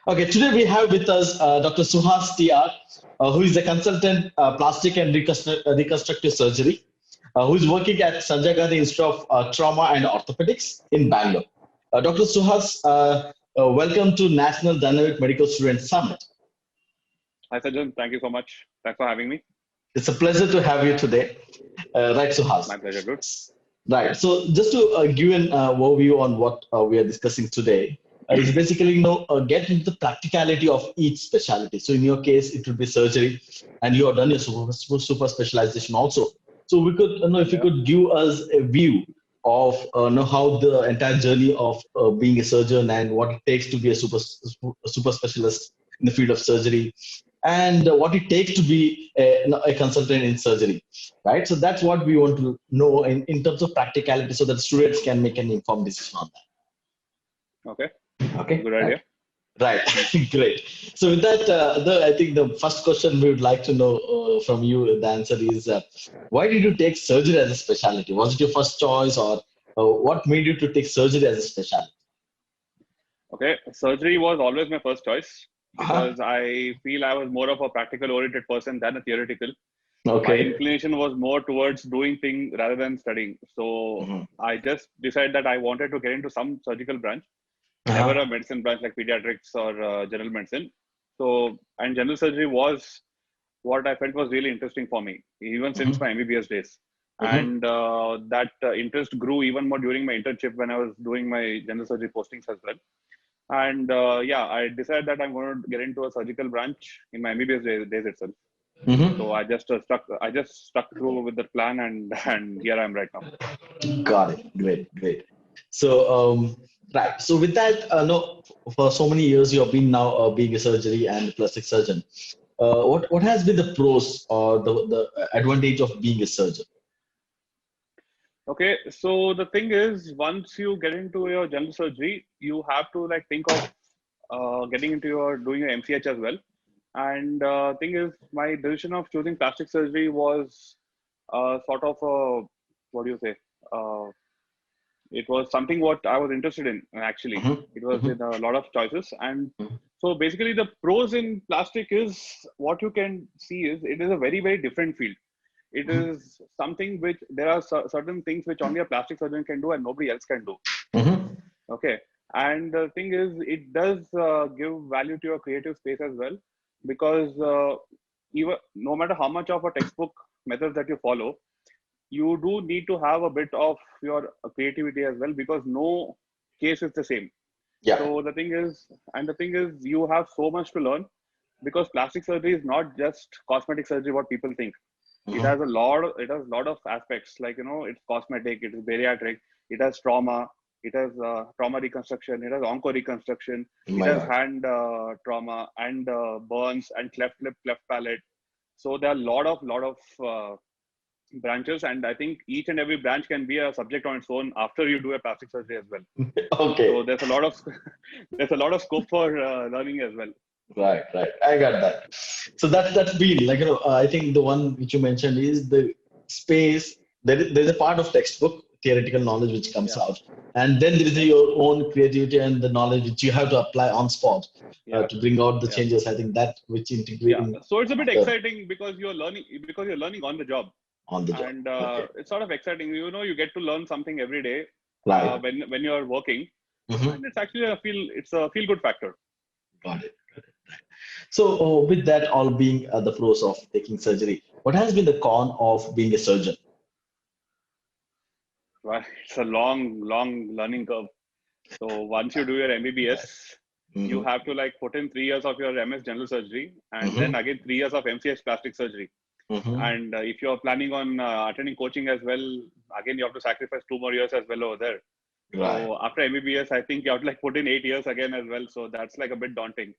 Okay, today we have with us Dr. Suhas TR, who is a consultant plastic and reconstructive surgery, who is working at Sanjay Gandhi Institute of Trauma and Orthopedics in Bangalore. Dr. Suhas, welcome to National Dynamic Medical Student Summit. Hi, Sajjan. Thank you so much. Thanks for having me. It's a pleasure to have you today. Right, Suhas. My pleasure, dude. Right. So just to give an overview on what we are discussing today, is basically get into the practicality of each specialty. So in your case, it would be surgery, and you have done your super specialization also. So we could if you Yeah. could give us a view of how the entire journey of being a surgeon and what it takes to be a super specialist in the field of surgery, and what it takes to be a consultant in surgery, right? So that's what we want to know in terms of practicality so that students can make an informed decision on Okay. that. That's a Okay, good right. idea. Right, Hmm. great. So with that, I think the first question we would like to know from you, the answer is, why did you take surgery as a specialty? Was it your first choice, or what made you to take surgery as a specialty? Okay. Surgery was always my first choice Uh-huh. because I feel I was more of a practical oriented person than a theoretical. My Okay. inclination was more towards doing things rather than studying. So Hmm. I just decided that I wanted to get into some surgical branch, never Uh-huh. a medicine branch like pediatrics or general medicine. So, and general surgery was what I felt was really interesting for me, even since Hmm. my MBBS days. Hmm. And that interest grew even more during my internship when I was doing my general surgery postings as well. And yeah, I decided that I'm going to get into a surgical branch in my MBBS days itself. So Hmm. I just stuck through with the plan, and and here I am right now. Got it. Great, great. So, right. So with that, no, for so many years you have been now being a surgery and plastic surgeon. What has been the pros or the advantage of being a surgeon? Okay, so the thing is, once you get into your general surgery, you have to like think of getting into your doing your MCH as well. And thing is, my decision of choosing plastic surgery was sort of a what do you say? Uh, it was something what I was interested in actually. Hmm. It was Hmm. in a lot of choices, and so basically the pros in plastic is what you can see is it is a very different field. It Hmm. is something which there are certain things which only a plastic surgeon can do and nobody else can do. Hmm. Okay. And the thing is, it does give value to your creative space as well, because even no matter how much of a textbook methods that you follow, you do need to have a bit of your creativity as well, because no case is the same. Yeah. So the thing is, and the thing is, you have so much to learn, because plastic surgery is not just cosmetic surgery, what people think. It has Hmm. a lot of, it has a lot of aspects, like it's cosmetic, it is bariatric, it has trauma, it has trauma reconstruction, it has onco reconstruction, it My has God. hand trauma and burns and cleft lip, cleft palate. So there are a lot of branches, and I think each and every branch can be a subject on its own after you do a plastic surgery as well. So Okay. there's a lot of there's a lot of scope for learning as well. Right, right. I got that. So that's been like I think the one which you mentioned is the space. There's a part of textbook theoretical knowledge which comes Yeah, out, and then there is yeah, your own creativity and the knowledge which you have to apply on spot yeah, to bring out the yeah. changes. I think that which integrate Yeah, in so it's a bit the exciting because you're learning on the job, on the job. and Okay. it's sort of exciting. You get to learn something every day Right. when you're working, Hmm. and it's a feel good factor. Got it. So with that all being the pros of taking surgery, what has been the con of being a surgeon? Right? It's a long learning curve. So once you do your Right. MBBS, you Hmm. have to like put in 3 years of your MS general surgery, and then Hmm. again 3 years of MCH plastic surgery. Hmm. And if you're planning on attending coaching as well, again you have to sacrifice 2 more years as well over there. Right. So after MBBS, I think you have to like put in 8 years again as well. So that's like a bit daunting.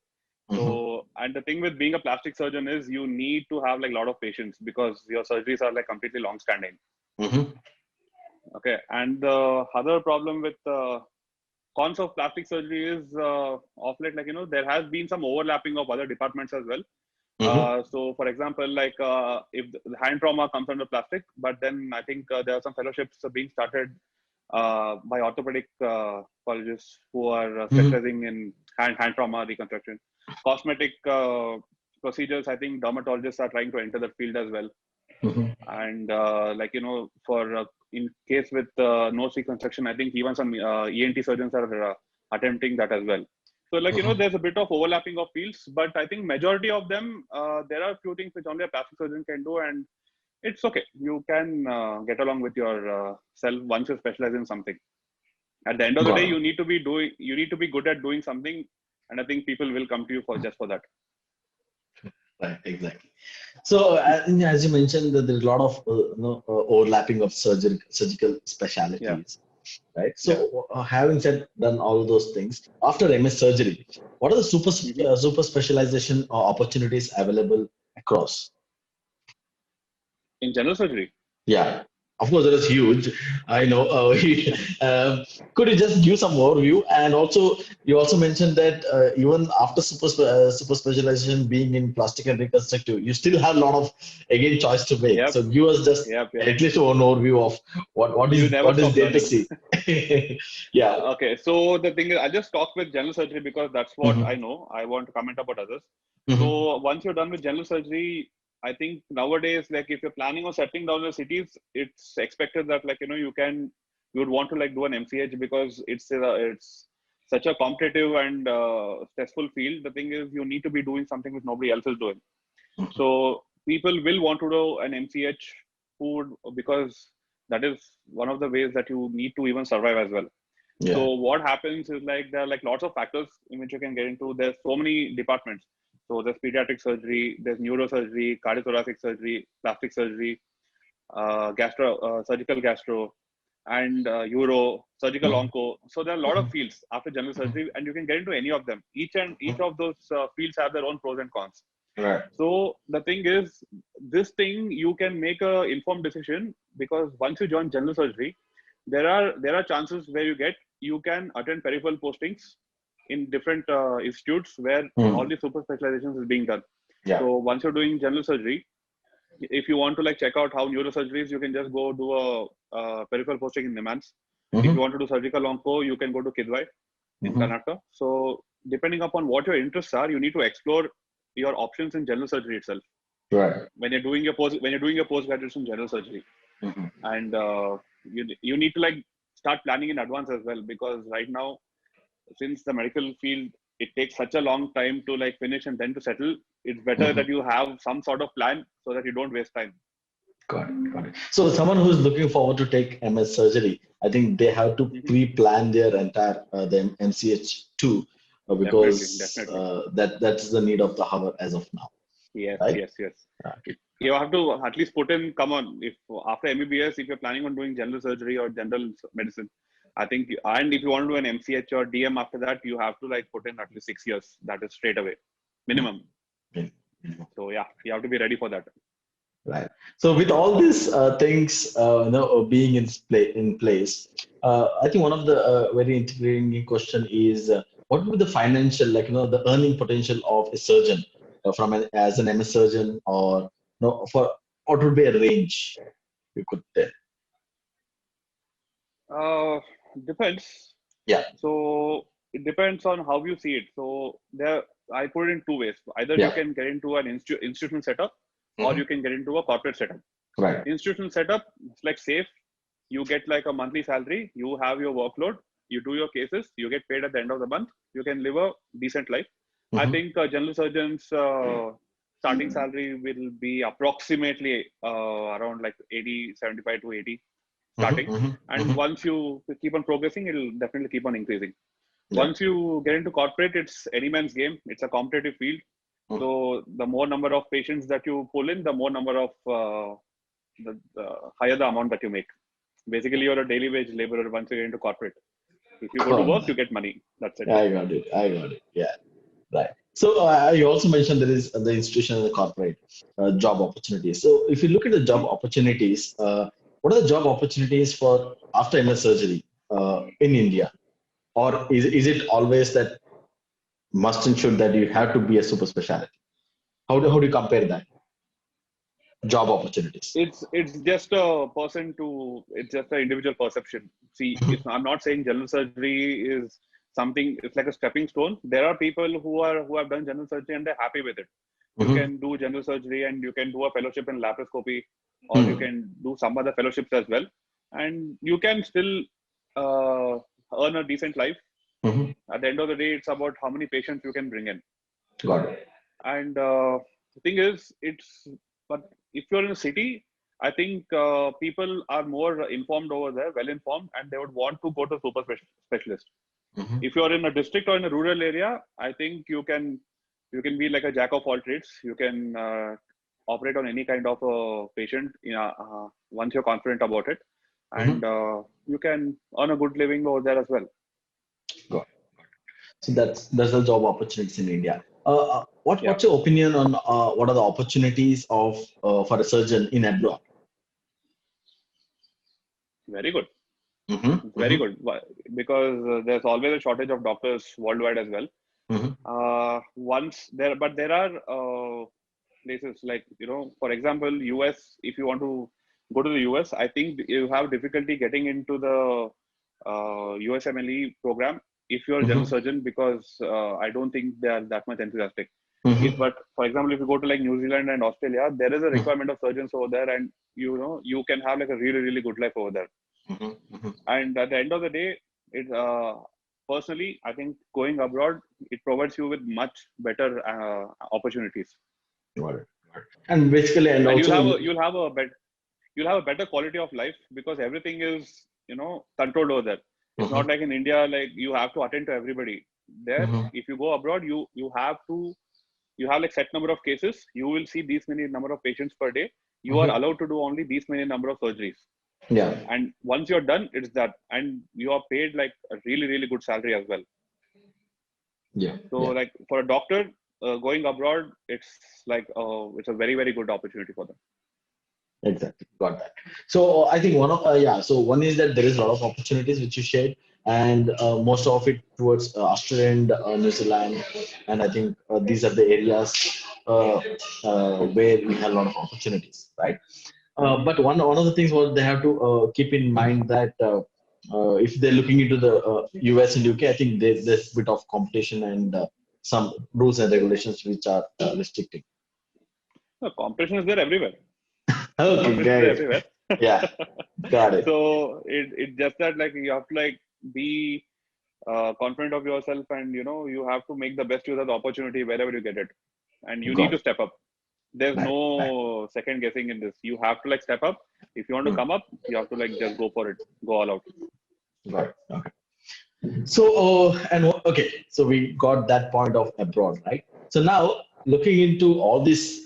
Hmm. So, and the thing with being a plastic surgeon is you need to have like a lot of patience, because your surgeries are like completely long standing. Hmm. Okay. And the other problem with cons of plastic surgery is of late, like, there has been some overlapping of other departments as well. Hmm. So, for example, like if the hand trauma comes under plastic, but then I think there are some fellowships being started by orthopedic colleges who are Hmm. specializing in hand trauma reconstruction. Cosmetic procedures, I think dermatologists are trying to enter the field as well. Mhm. And for in case with nose reconstruction, I think even some ENT surgeons are attempting that as well. So Mhm. there's a bit of overlapping of fields, but I think majority of them, there are a few things which only a plastic surgeon can do, and it's okay. You can get along with your self once you specialize in something. At the end of the day, Got it. you need to be good at doing something, and I think people will come to you for just for that. Right, exactly. So, as you mentioned, that there's a lot of overlapping of surgical Yeah, specialities, right? yeah. So, having said done all those things, after MS surgery, what are the Hmm. super specialization opportunities available across? In general surgery. Yeah, of course, that is huge. I know. Could you just give some overview? And also, you also mentioned that even after super specialization being in plastic and reconstructive, you still have a lot of again choice to make. Yep, So give us just yep. at least one overview of You never what is stop there to learning. see. Yeah. Okay, so the thing is, I just talk with general surgery because that's what I Hmm. know. I want to comment about others. Hmm. So once you're done with general surgery, I think nowadays, like if you're planning on settling down the cities, it's expected that you would want to like do an MCH because it's such a competitive and stressful field. The thing is, you need to be doing something which nobody else is doing. So people will want to do an MCH food because that is one of the ways that you need to even survive as well. Yeah. So what happens is like there are like lots of factors in which you can get into. There's so many departments. So there's pediatric surgery, there's neurosurgery, cardiothoracic surgery, plastic surgery, surgical gastro, and uro, surgical Mhm. onco. So there are a lot of Mhm. fields after general Mhm. surgery, and you can get into any of them. Each Mhm. of those fields have their own pros and cons. Right. So the thing is, this thing you can make a informed decision because once you join general surgery, there are chances where you can attend peripheral postings in different institutes where all Mm. the super specializations is being done. Yeah. So once you're doing general surgery, if you want to like check out how neurosurgery is, you can just go do a peripheral posting in Nimans. If you Hmm. want to do surgical onco, you can go to Kidwai in Hmm. Karnataka. So depending upon what your interests are, you need to explore your options in general surgery itself Right. when you're doing your post graduation general surgery, Hmm. and you need to like start planning in advance as well because right now since the medical field it takes such a long time to like finish and then to settle, it's better Hmm. that you have some sort of plan so that you don't waste time. Got it. Got it. So someone who's looking forward to take MS surgery, I think they have to Hmm. pre-plan their entire the MCH too, because Definitely. that's the need of the hour as of now, Yes, right? yes, yes. Okay. You have to at least put in, come on, if after MBBS, if you're planning on doing general surgery or general medicine, I think, and if you want to do an MCH or DM after that, you have to like put in at least 6 years. That is straight away, Mm. minimum. Mm. Mm. So yeah, you have to be ready for that. Right. So with all these things, being in place, I think one of the very integrating question is what would be the financial, like the earning potential of a surgeon as an MS surgeon, or for what would be a range you could tell? Uh, Depends. Yeah. So it depends on how you see it. So there, I put it in two ways. Either you Yeah. can get into an institutional setup, or Hmm. you can get into a corporate setup. Right. Institutional setup, it's like safe. You get like a monthly salary. You have your workload. You do your cases. You get paid at the end of the month. You can live a decent life. I Hmm. think general surgeons starting salary will be approximately around like 80, 75 to 80 Hmm. starting. Hmm. And Hmm. once you keep on progressing, it'll definitely keep on increasing. Yeah. Once you get into corporate, it's any man's game. It's a competitive field. Mm. So the more number of patients that you pull in, the more number of the higher the amount that you make. Basically, you're a daily wage laborer once you get into corporate. If you go to Oh work, you man. get money. That's it. I got it. I got it. Yeah. Right. So you also mentioned there is the institutional and the corporate job opportunities. So if you look at the job Mhm. opportunities, what are the job opportunities for after MS surgery in India? Or is it always that must and should that you have to be a super specialty? How do you compare that? Job opportunities. It's just a person to it's just an individual perception. See, Mhm. it's I'm not saying general surgery is something. It's like a stepping stone. There are people who have done general surgery and they're happy with it. You Mm-hmm. can do general surgery and you can do a fellowship in laparoscopy, or you Mm-hmm. can do some other fellowships as well, and you can still earn a decent life. Mm-hmm. At the end of the day, it's about how many patients you can bring in. Got it. And the thing is, but if you're in a city, I think people are more informed over there, well informed, and they would want to go to super specialist. Mm-hmm. If you're in a district or in a rural area, I think you can be like a jack of all trades. You can operate on any kind of a patient, once you're confident about it, and Mm-hmm. you can earn a good living over there as well. Got it. So that's the job opportunities in India. Yeah, What's your opinion on what are the opportunities of for a surgeon in abroad? very good. Mm-hmm. Very good. Because there's always a shortage of doctors worldwide as well. Mm-hmm. But there are places like, for example, US. If you want to go to the US, I think you have difficulty getting into the USMLE program if you're a general Mm-hmm. surgeon, because I don't think they are that much enthusiastic. Mm-hmm. But for example, if you go to like New Zealand and Australia, there is a requirement of surgeons over there, and you can have like a really really good life over there. Mm-hmm. Mm-hmm. And at the end of the day, it personally, I think going abroad, it provides you with much better opportunities, Got it. Got it. And basically, and and also, you'll have a better quality of life, because everything is controlled over there. It's mm-hmm. not like in India, like you have to attend to everybody. There, Mm-hmm. if you go abroad, you have like set number of cases. You will see these many number of patients per day. You are Mm-hmm. allowed to do only these many number of surgeries. Yeah. And once you're done, it's that, and you are paid like a really really good salary as well. Yeah. So Yeah. like for a doctor going abroad, it's a very very good opportunity for them. Exactly. Got that. So I think so one is that there is a lot of opportunities which you shared, and most of it towards Australia and New Zealand, and I think these are the areas where we have a lot of opportunities, right? But one of the things what they have to keep in mind that if they're looking into the US and UK, I think there's a bit of competition and some rules and regulations which are restricting. No, competition is there everywhere. Okay, Competition is there great. everywhere. Yeah, got it. So it's just that like you have to like be confident of yourself, and you have to make the best use of the opportunity wherever you get it, and you need Got to it. step up. There's Right, right. no second guessing in this. You have to like step up. If you want to Mm, come up, you have to like just go for it, go all out. got it. Okay. So, okay, so we got that point of abroad, right? So now looking into all these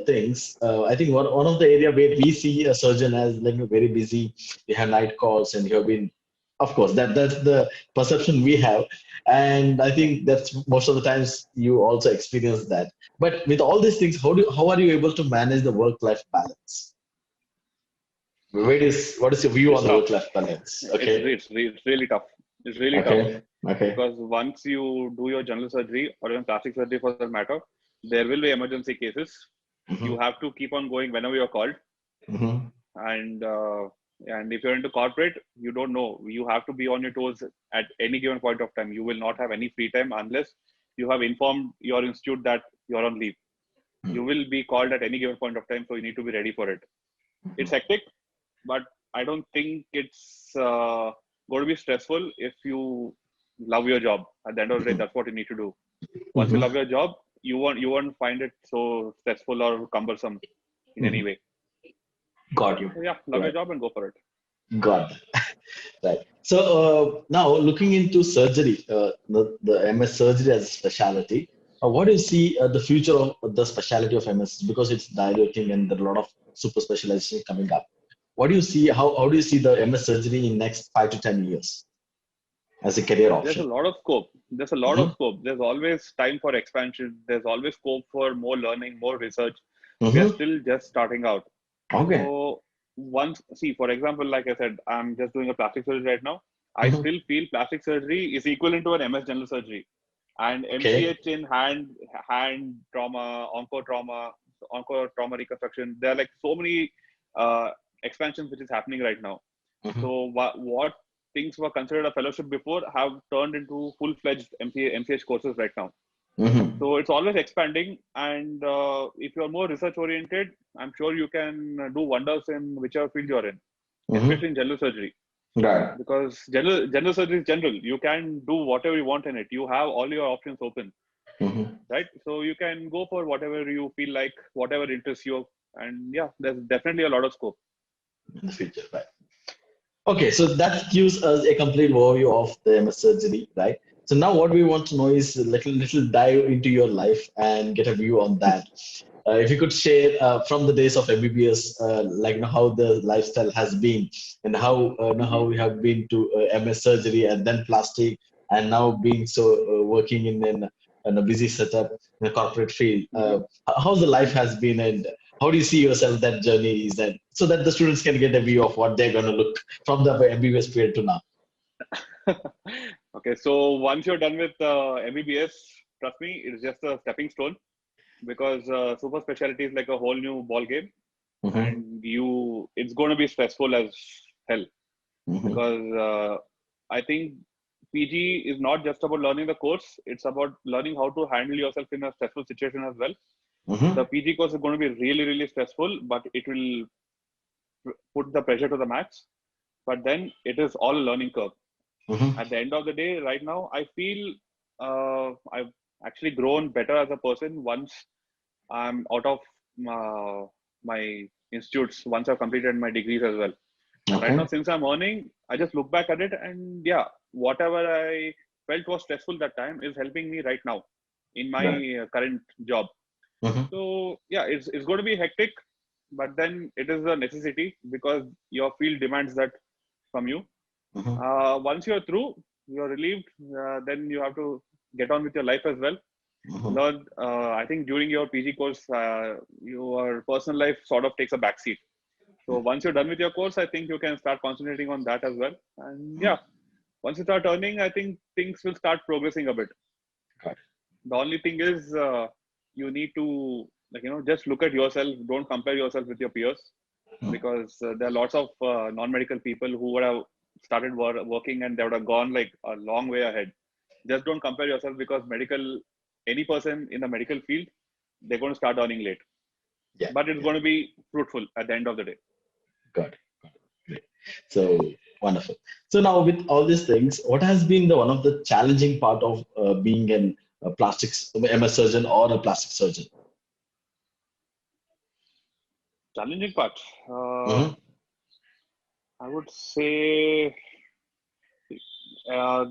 things, I think one of the area where we see a surgeon as like very busy, they have night calls, and you have been, of course, that's the perception we have, and I think that's most of the times you also experience that. But with all these things, how are you able to manage the work-life balance? What is your view It's on the tough. work-life balance? It's Okay, it's it's really tough. It's really tough, okay, okay. because once you do your general surgery or even plastic surgery for that matter, there will be emergency cases. Mm-hmm. You have to keep on going whenever you're called, Mm-hmm. and if you're into corporate, you don't know. You have to be on your toes at any given point of time. You will not have any free time unless you have informed your institute that you're on leave. You will be called at any given point of time, so you need to be ready for it. It's hectic, but I don't think it's going to be stressful if you love your job. At the end of the day, that's what you need to do. Once you Mm-hmm. love your job, you won't find it so stressful or cumbersome in any Mm-hmm. way. Got you. So yeah, love your Right. job and go for it. Got that. Right. So now looking into surgery, the MS surgery as a specialty, what do you see the future of the specialty of MS, because it's diluting and there are a lot of super specialization coming up. What do you see? How do you see the MS surgery in next 5 to 10 years as a career There's a option? lot of scope. There's a lot of Mm-hmm. scope. There's always time for expansion. There's always scope for more learning, more research. We are Mm-hmm. still just starting out. Okay. So for example, like I said, I'm just doing a plastic surgery right now. I Mm-hmm. still feel plastic surgery is equivalent to an MS general surgery, and Okay. MCH in hand trauma, onco trauma reconstruction. There are like so many uh, expansions which is happening right now. Mm-hmm. So what things were considered a fellowship before have turned into full-fledged MCH courses right now. Mm-hmm. So it's always expanding, and if you're more research oriented, I'm sure you can do wonders in whichever field you're in, especially in general surgery. Right. Because general surgery is general. You can do whatever you want in it. You have all your options open, right? So you can go for whatever you feel like, whatever interests you, and yeah, there's definitely a lot of scope In the future, right? Okay, so that gives us a complete overview of the MS surgery, right? So now what we want to know is a little dive into your life and get a view on that. If you could share from the days of MBBS, like how the lifestyle has been and how we have been to MS surgery and then plastic and now being working in a busy setup in a corporate field. How the life has been and how do you see yourself that journey is that so that the students can get a view of what they're going to look from the MBBS period to now. Okay, so once you're done with MBBS, trust me, it's just a stepping stone, because super specialty is like a whole new ball game, and it's going to be stressful as hell, because I think PG is not just about learning the course; it's about learning how to handle yourself in a stressful situation as well. The PG course is going to be really, really stressful, but it will put the pressure to the max. But then it is all a learning curve. At the end of the day, right now, I feel I've actually grown better as a person once I'm out of my institutes, once I've completed my degrees as well. Right now, since I'm earning, I just look back at it and yeah, whatever I felt was stressful that time is helping me right now in my current job. So yeah, it's going to be hectic, but then it is a necessity because your field demands that from you. Once you're through, you're relieved. Then you have to get on with your life as well. Learn. I think during your PG course, your personal life sort of takes a backseat. So once you're done with your course, I think you can start concentrating on that as well. And yeah, once you start earning, I think things will start progressing a bit. The only thing is you need to just look at yourself. Don't compare yourself with your peers, because there are lots of non-medical people who would have started working and they would have gone like a long way ahead. Just don't compare yourself, because any person in the medical field, they're going to start earning late. But it's going to be fruitful at the end of the day. Got it. Great. So wonderful. So now with all these things, what has been one of the challenging part of being a plastics MS surgeon or a plastic surgeon? Challenging part. I would say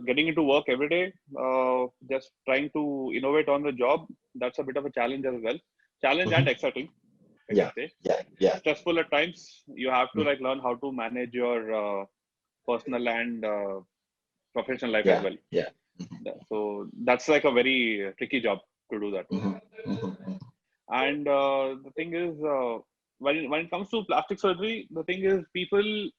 getting into work every day, just trying to innovate on the job. That's a bit of a challenge as well. Challenge and exciting. Yeah. Stressful at times. You have to learn how to manage your personal and professional life as well. So that's like a very tricky job to do that. And the thing is, when it comes to plastic surgery, the thing is people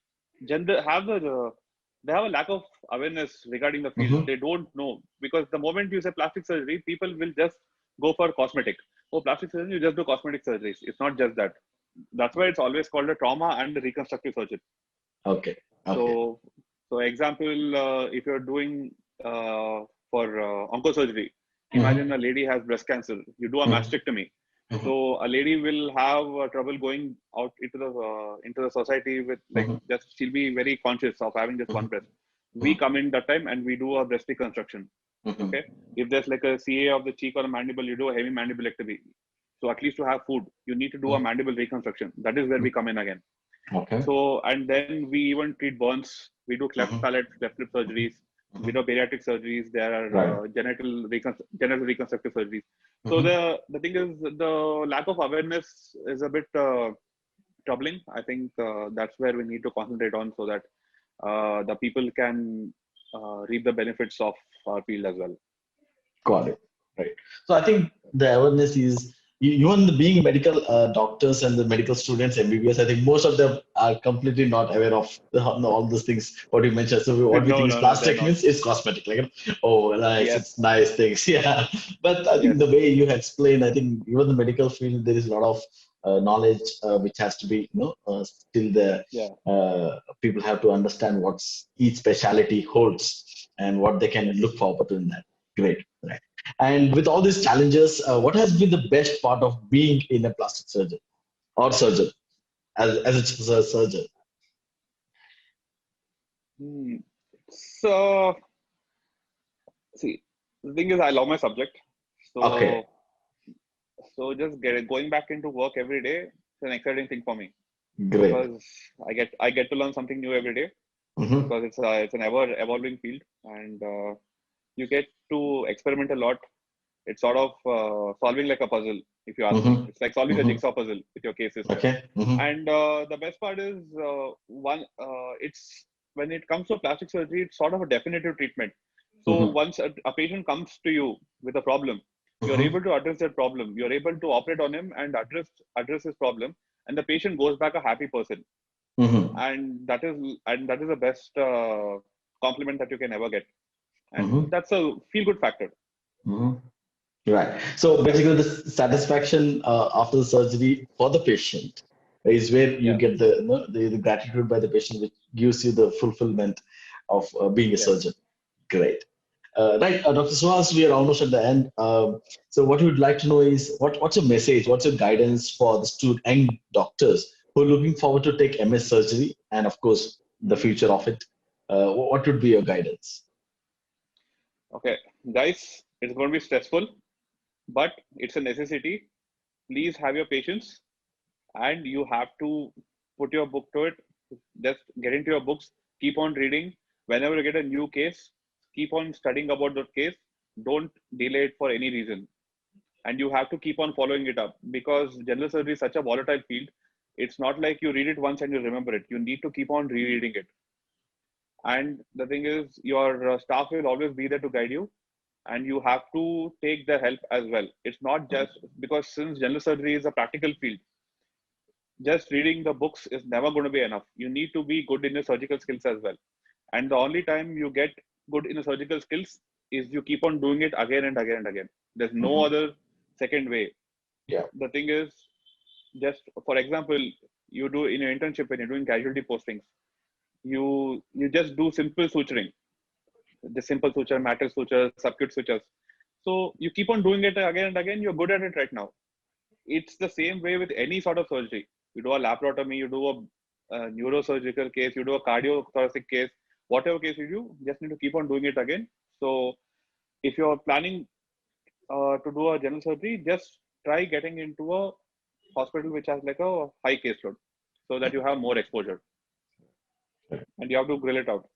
have a lack of awareness regarding the field. They don't know, because the moment you say plastic surgery, people will just go for cosmetic. Oh, plastic surgery, you just do cosmetic surgeries. It's not just that. That's why it's always called a trauma and reconstructive surgery. Okay. So example, if you're doing for oncosurgery, imagine a lady has breast cancer. You do a mastectomy. So a lady will have trouble going out into the society with just she'll be very conscious of having just one breast. We come in that time and we do a breast reconstruction. Okay, if there's like a CA of the cheek or a mandible, you do a heavy mandibulectomy. So at least to have food, you need to do a mandible reconstruction. That is where we come in again. Okay. So and then we even treat burns. We do cleft palate, cleft lip surgeries. We do bariatric surgeries. There are genital reconstructive surgeries. So the thing is, the lack of awareness is a bit troubling. I think that's where we need to concentrate on, so that the people can reap the benefits of our field as well. Got it. Right. So I think the awareness is even being medical doctors and the medical students, MBBS, I think most of them are completely not aware of all those things what you mentioned. So what we think is plastic means it's cosmetic, it's nice things. Yeah. But I think the way you explain, I think even the medical field, there is a lot of knowledge which has to be, still there. Yeah. People have to understand what each specialty holds and what they can look forward to in that. Great. Right. And with all these challenges, what has been the best part of being in a plastic surgeon or surgeon as a surgeon? Hmm. So, see, the thing is, I love my subject. Okay. So, just going back into work every day is an exciting thing for me Great. because I get to learn something new every day Mm-hmm. because it's an ever evolving field, and you get to experiment a lot. It's sort of solving like a puzzle, if you ask me. Mm-hmm. It's like solving a Mm-hmm. jigsaw puzzle with your cases. Okay. Mm-hmm. And the best part is it's when it comes to plastic surgery, it's sort of a definitive treatment. So Mm-hmm. once a patient comes to you with a problem, you're Mm-hmm. able to address that problem. You're able to operate on him and address his problem, and the patient goes back a happy person. Mm-hmm. And that is the best compliment that you can ever get, and Mm-hmm. that's a feel good factor. Mm-hmm. Right. So basically, the satisfaction after the surgery for the patient is where you Yeah, get the gratitude by the patient, which gives you the fulfillment of being a yes. surgeon. Great. Right, Dr. Suhas, we are almost at the end. So what we would like to know is what's your message, what's your guidance for the student and doctors who are looking forward to take MS surgery and of course the Mhm. future of it. What would be your guidance? Okay, guys, it's going to be stressful, but it's a necessity. Please have your patience, and you have to put your book to it. Just get into your books, keep on reading. Whenever you get a new case, keep on studying about that case. Don't delay it for any reason, and you have to keep on following it up because general surgery is such a volatile field. It's not like you read it once and you remember it. You need to keep on rereading it. And the thing is, your staff will always be there to guide you, and you have to take their help as well. It's not just because since general surgery is a practical field, just reading the books is never going to be enough. You need to be good in your surgical skills as well. And the only time you get good in the surgical skills is you keep on doing it again and again and again. There's no Mhm. other second way. Yeah. The thing is, just for example, you do in your internship when you're doing casualty postings, you just do simple suturing, the simple suture, matrix suture, subcut sutures. So you keep on doing it again and again. You're good at it right now. It's the same way with any sort of surgery. You do a laparotomy, you do a neurosurgical case, you do a cardiothoracic case, whatever case you do, just need to keep on doing it again. So if you're planning to do a general surgery, just try getting into a hospital which has like a high caseload so that you have more exposure and you have to grill it out.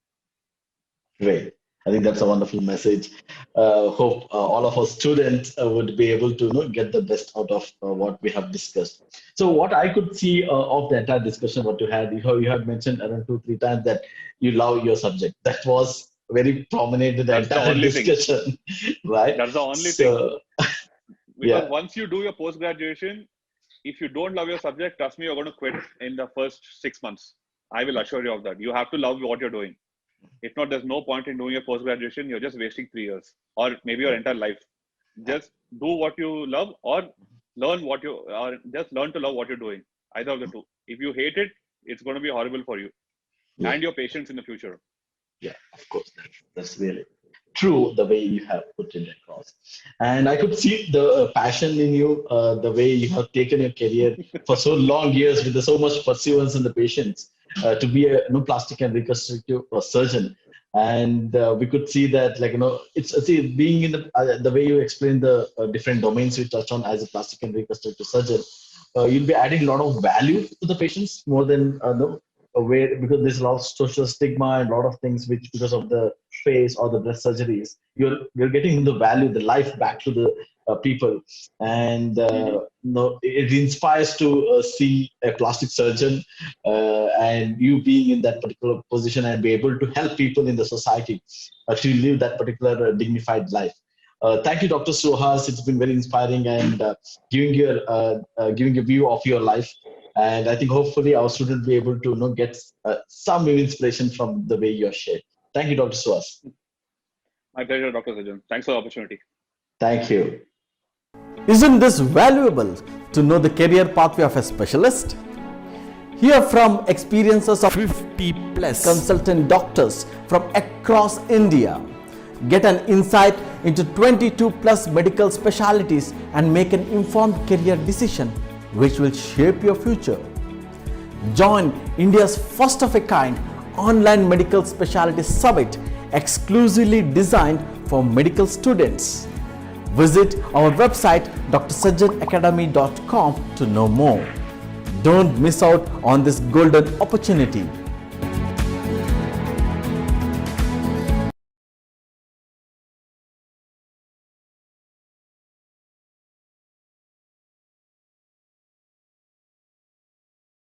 Great. I think that's a wonderful message. Hope all of our students would be able to get the best out of what we have discussed. So what I could see of the entire discussion, what you had mentioned around two, three times that you love your subject. That was very prominent in the That's the entire only thing. discussion, right? That's the only thing. So Because yeah, once you do your post graduation, if you don't love your subject, trust me, you're going to quit in the first 6 months. I will assure you of that. You have to love what you're doing. If not, there's no point in doing your post graduation. You're just wasting 3 years or maybe your entire life. Just do what you love or just learn to love what you're doing. Either of the two. If you hate it, it's going to be horrible for you yeah, and your patients in the future. yeah. Of course, that's really true the way you have put it across, and I could see the passion in you, the way you have taken your career for so long years with so much perseverance and the patience to be a plastic and reconstructive surgeon. And we could see that, like, it's see being in the way you explain the different domains you touch on as a plastic and reconstructive surgeon, you'll be adding a lot of value to the patients more than where, because there's a lot of social stigma and a lot of things which, because of the face or the breast surgeries, you're getting the value, the life back to the people. And Mm-hmm. it inspires to see a plastic surgeon and you being in that particular position and be able to help people in the society to live that particular dignified life. Thank you, Dr. Suhas. It's been very inspiring and giving a view of your life. And I think hopefully our students will be able to get some inspiration from the way you're shared. Thank you, Dr. Suhas. My pleasure, Dr. Sajan. Thanks for the opportunity. Thank you. Isn't this valuable? to know the career pathway of a specialist? Hear from experiences of 50 plus consultant doctors from across India. Get an insight into 22 plus medical specialties and make an informed career decision which will shape your future. Join India's first of a kind online medical specialty summit exclusively designed for medical students. Visit our website drsajjanacademy.com to know more. Don't miss out on this golden opportunity.